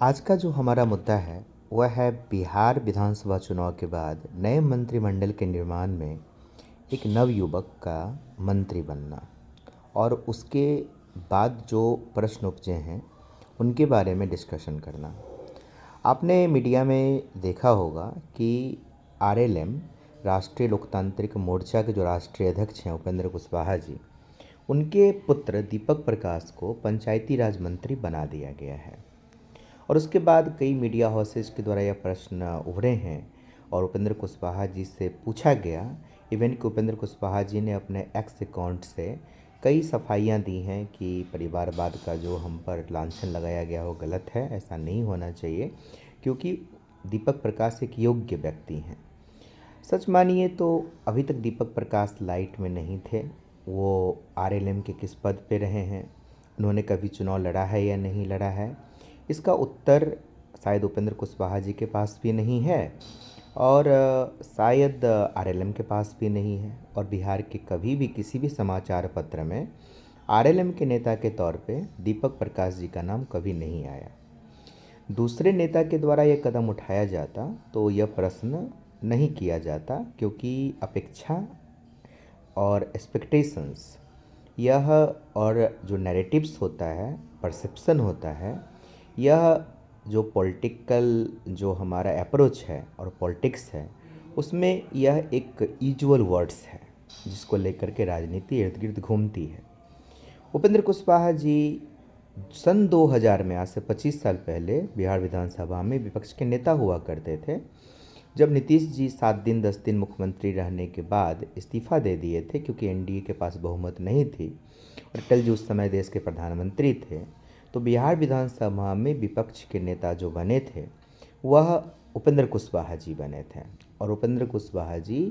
आज का जो हमारा मुद्दा है वह है बिहार विधानसभा चुनाव के बाद नए मंत्रिमंडल के निर्माण में एक नवयुवक का मंत्री बनना और उसके बाद जो प्रश्न उपजे हैं उनके बारे में डिस्कशन करना। आपने मीडिया में देखा होगा कि आरएलएम राष्ट्रीय लोकतांत्रिक मोर्चा के जो राष्ट्रीय अध्यक्ष हैं उपेंद्र कुशवाहा जी, उनके पुत्र दीपक प्रकाश को पंचायती राज मंत्री बना दिया गया है। और उसके बाद कई मीडिया हाउसेज के द्वारा यह प्रश्न उभरे हैं और उपेंद्र कुशवाहा जी से पूछा गया। इवन कि उपेंद्र कुशवाहा जी ने अपने एक्स अकाउंट से कई सफाइयां दी हैं कि परिवारवाद का जो हम पर लांछन लगाया गया वो गलत है, ऐसा नहीं होना चाहिए, क्योंकि दीपक प्रकाश एक योग्य व्यक्ति हैं। सच मानिए तो अभी तक दीपक प्रकाश लाइट में नहीं थे। वो आरएलएम के किस पद पे रहे हैं, उन्होंने कभी चुनाव लड़ा है या नहीं लड़ा है, इसका उत्तर शायद उपेंद्र कुशवाहा जी के पास भी नहीं है और शायद आरएलएम के पास भी नहीं है। और बिहार के कभी भी किसी भी समाचार पत्र में आरएलएम के नेता के तौर पे दीपक प्रकाश जी का नाम कभी नहीं आया। दूसरे नेता के द्वारा यह कदम उठाया जाता तो यह प्रश्न नहीं किया जाता, क्योंकि अपेक्षा और एक्सपेक्टेशंस यह और जो नैरेटिव्स होता है, परसेप्शन होता है, यह जो पॉलिटिकल जो हमारा अप्रोच है और पॉलिटिक्स है उसमें यह एक यूजुअल वर्ड्स है जिसको लेकर के राजनीति इर्द गिर्द घूमती है। उपेंद्र कुशवाहा जी सन 2000 में, आज से 25 साल पहले, बिहार विधानसभा में विपक्ष के नेता हुआ करते थे। जब नीतीश जी 7 दिन 10 दिन मुख्यमंत्री रहने के बाद इस्तीफा दे दिए थे क्योंकि एनडीए के पास बहुमत नहीं थी और अटल जी उस समय देश के प्रधानमंत्री थे, तो बिहार विधानसभा में विपक्ष के नेता जो बने थे वह उपेंद्र कुशवाहा जी बने थे। और उपेंद्र कुशवाहा जी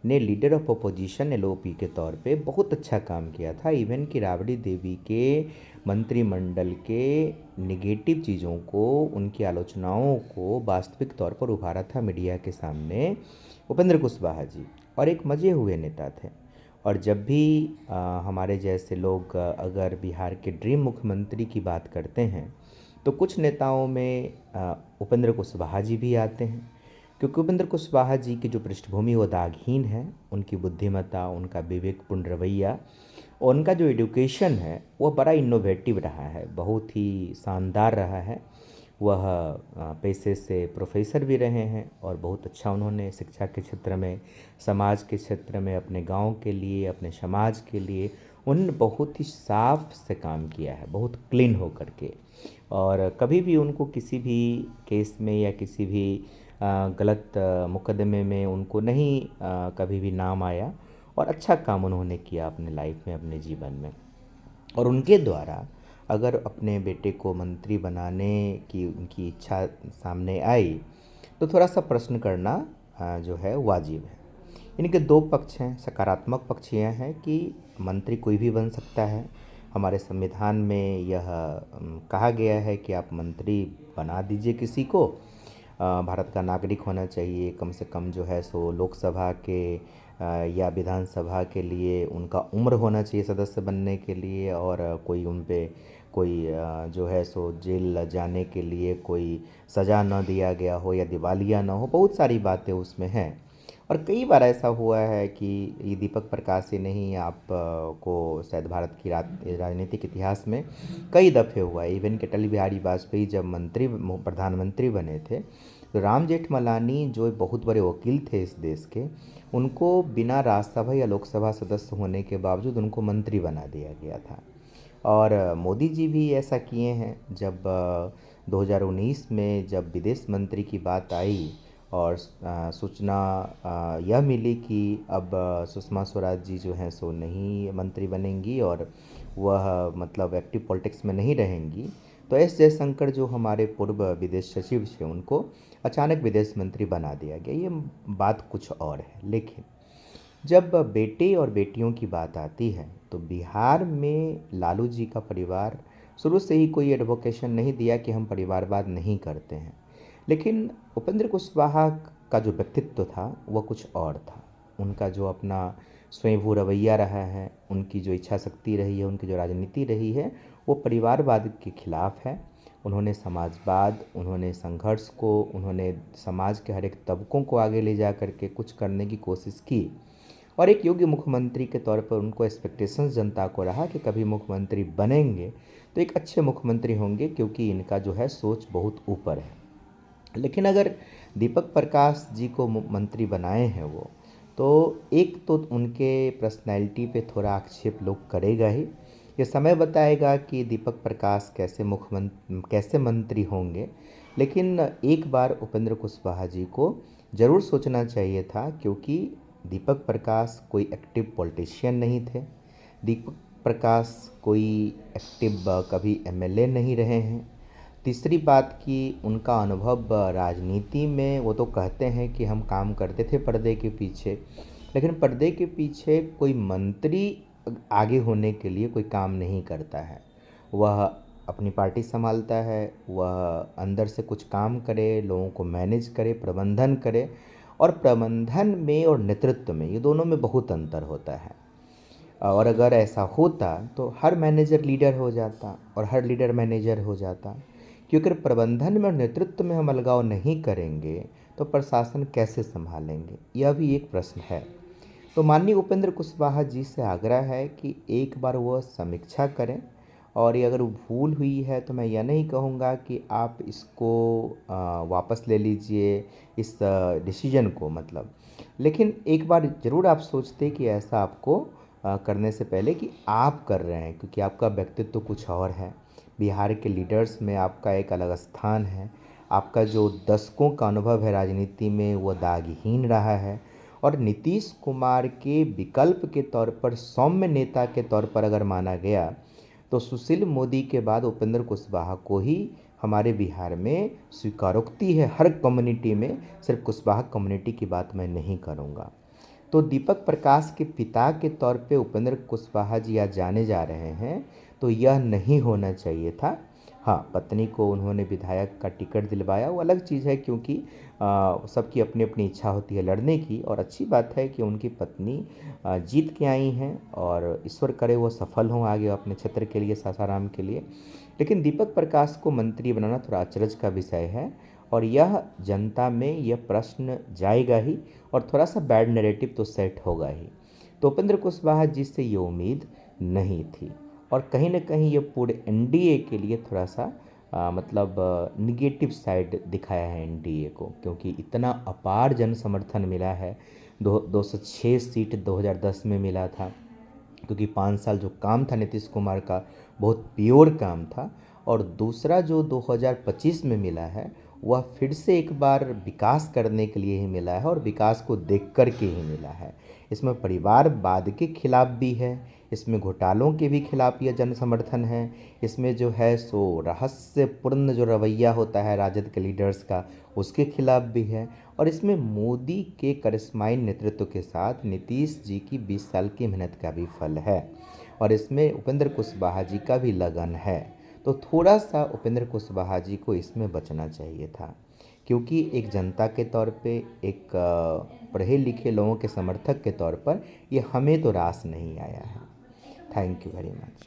ने लीडर ऑफ अपोजिशन एलओपी के तौर पे बहुत अच्छा काम किया था। इवन कि राबड़ी देवी के मंत्रिमंडल के निगेटिव चीज़ों को, उनकी आलोचनाओं को वास्तविक तौर पर उभारा था मीडिया के सामने उपेंद्र कुशवाहा जी, और एक मजे हुए नेता थे। और जब भी हमारे जैसे लोग अगर बिहार के ड्रीम मुख्यमंत्री की बात करते हैं तो कुछ नेताओं में उपेंद्र कुशवाहा जी भी आते हैं, क्योंकि उपेंद्र कुशवाहा जी की जो पृष्ठभूमि वो दागहीन है। उनकी बुद्धिमत्ता, उनका विवेकपूर्ण रवैया और उनका जो एजुकेशन है वह बड़ा इनोवेटिव रहा है, बहुत ही शानदार रहा है। वह पेशे से प्रोफेसर भी रहे हैं और बहुत अच्छा उन्होंने शिक्षा के क्षेत्र में, समाज के क्षेत्र में, अपने गांव के लिए, अपने समाज के लिए उन्होंने बहुत ही साफ से काम किया है, बहुत क्लीन होकर के। और कभी भी उनको किसी भी केस में या किसी भी गलत मुकदमे में उनको नहीं कभी भी नाम आया, और अच्छा काम उन्होंने किया अपने लाइफ में, अपने जीवन में। और उनके द्वारा अगर अपने बेटे को मंत्री बनाने की उनकी इच्छा सामने आई तो थोड़ा सा प्रश्न करना जो है वाजिब है। इनके दो पक्ष हैं। सकारात्मक पक्ष यह है कि मंत्री कोई भी बन सकता है। हमारे संविधान में यह कहा गया है कि आप मंत्री बना दीजिए किसी को। भारत का नागरिक होना चाहिए, कम से कम जो है सो लोकसभा के या विधानसभा के लिए उनका उम्र होना चाहिए सदस्य बनने के लिए, और कोई उन पे कोई जो है सो जेल जाने के लिए कोई सज़ा न दिया गया हो या दिवालिया न हो, बहुत सारी बातें उसमें हैं। और कई बार ऐसा हुआ है कि ये दीपक प्रकाश ही नहीं, आप को शायद भारत की राजनीतिक इतिहास में कई दफ़े हुआ है। इवन कि अटल बिहारी वाजपेयी जब प्रधानमंत्री बने थे तो राम जेठमलानी जो बहुत बड़े वकील थे इस देश के, उनको बिना राज्यसभा या लोकसभा सदस्य होने के बावजूद उनको मंत्री बना दिया गया था। और मोदी जी भी ऐसा किए हैं। जब 2019 में जब विदेश मंत्री की बात आई और सूचना यह मिली कि अब सुषमा स्वराज जी जो हैं सो नहीं मंत्री बनेंगी और वह मतलब एक्टिव पॉलिटिक्स में नहीं रहेंगी, तो एस जयशंकर जो हमारे पूर्व विदेश सचिव थे उनको अचानक विदेश मंत्री बना दिया गया। ये बात कुछ और है। लेकिन जब बेटे और बेटियों की बात आती है तो बिहार में लालू जी का परिवार शुरू से ही कोई एडवोकेशन नहीं दिया कि हम परिवारवाद नहीं करते हैं। लेकिन उपेंद्र कुशवाहा का जो व्यक्तित्व था वह कुछ और था। उनका जो अपना स्वयंभू रवैया रहा है, उनकी जो इच्छा शक्ति रही है, उनकी जो राजनीति रही है, वो परिवारवाद के खिलाफ है। उन्होंने समाजवाद, उन्होंने संघर्ष को, उन्होंने समाज के हर एक तबकों को आगे ले जा कर के कुछ करने की कोशिश की। और एक योग्य मुख्यमंत्री के तौर पर उनको एक्सपेक्टेशंस जनता को रहा कि कभी मुख्यमंत्री बनेंगे तो एक अच्छे मुख्यमंत्री होंगे, क्योंकि इनका जो है सोच बहुत ऊपर है। लेकिन अगर दीपक प्रकाश जी को मंत्री बनाए हैं वो, तो एक तो उनके पर्सनैलिटी पे थोड़ा आक्षेप लोग करेगा ही। ये समय बताएगा कि दीपक प्रकाश कैसे मंत्री होंगे। लेकिन एक बार उपेंद्र कुशवाहा जी को ज़रूर सोचना चाहिए था, क्योंकि दीपक प्रकाश कोई एक्टिव पॉलिटिशियन नहीं थे। दीपक प्रकाश कोई एक्टिव कभी एमएलए नहीं रहे हैं। तीसरी बात कि उनका अनुभव राजनीति में, वो तो कहते हैं कि हम काम करते थे पर्दे के पीछे, लेकिन पर्दे के पीछे कोई मंत्री आगे होने के लिए कोई काम नहीं करता है। वह अपनी पार्टी संभालता है, वह अंदर से कुछ काम करे, लोगों को मैनेज करे, प्रबंधन करे। और प्रबंधन में और नेतृत्व में, ये दोनों में बहुत अंतर होता है। और अगर ऐसा होता तो हर मैनेजर लीडर हो जाता और हर लीडर मैनेजर हो जाता। क्योंकि अगर प्रबंधन में और नेतृत्व में हम अलगाव नहीं करेंगे तो प्रशासन कैसे संभालेंगे, यह भी एक प्रश्न है। तो माननीय उपेंद्र कुशवाहा जी से आग्रह है कि एक बार वह समीक्षा करें, और ये अगर भूल हुई है तो मैं यह नहीं कहूँगा कि आप इसको वापस ले लीजिए, इस डिसीजन को, मतलब। लेकिन एक बार ज़रूर आप सोचते कि ऐसा आपको करने से पहले कि आप कर रहे हैं, क्योंकि आपका व्यक्तित्व तो कुछ और है। बिहार के लीडर्स में आपका एक अलग स्थान है। आपका जो दशकों का अनुभव है राजनीति में, वो दागहीन रहा है। और नीतीश कुमार के विकल्प के तौर पर, सौम्य नेता के तौर पर अगर माना गया, तो सुशील मोदी के बाद उपेंद्र कुशवाहा को ही हमारे बिहार में स्वीकारोक्ति है हर कम्युनिटी में। सिर्फ कुशवाहा कम्युनिटी की बात मैं नहीं करूँगा। तो दीपक प्रकाश के पिता के तौर पे उपेंद्र कुशवाहा जी आज जाने जा रहे हैं, तो यह नहीं होना चाहिए था। हाँ, पत्नी को उन्होंने विधायक का टिकट दिलवाया, वो अलग चीज़ है, क्योंकि सबकी अपनी अपनी इच्छा होती है लड़ने की। और अच्छी बात है कि उनकी पत्नी जीत के आई हैं, और ईश्वर करे वो सफल हों आगे अपने क्षेत्र के लिए, सासाराम के लिए। लेकिन दीपक प्रकाश को मंत्री बनाना थोड़ा अचरज का विषय है, और यह जनता में यह प्रश्न जाएगा ही, और थोड़ा सा बैड नैरेटिव तो सेट होगा ही। तो उपेंद्र कुशवाहा जी से ये उम्मीद नहीं थी, और कहीं ना कहीं ये पूरे एनडीए के लिए थोड़ा सा मतलब निगेटिव साइड दिखाया है एनडीए को, क्योंकि इतना अपार जन समर्थन मिला है। 206 सीट 2010 में मिला था, क्योंकि 5 साल जो काम था नीतीश कुमार का, बहुत प्योर काम था। और दूसरा जो 2025 में मिला है, वह फिर से एक बार विकास करने के लिए ही मिला है, और विकास को देख कर के ही मिला है। इसमें परिवारवाद के खिलाफ भी है, इसमें घोटालों के भी खिलाफ यह जन समर्थन है, इसमें जो है सो रहस्यपूर्ण जो रवैया होता है राजद के लीडर्स का, उसके खिलाफ भी है। और इसमें मोदी के करिश्माई नेतृत्व के साथ नीतीश जी की 20 साल की मेहनत का भी फल है, और इसमें उपेंद्र कुशवाहा जी का भी लगन है। तो थोड़ा सा उपेंद्र कुशवाहा जी को इसमें बचना चाहिए था, क्योंकि एक जनता के तौर पे, एक पढ़े लिखे लोगों के समर्थक के तौर पर, ये हमें तो रास नहीं आया है। Thank you very much.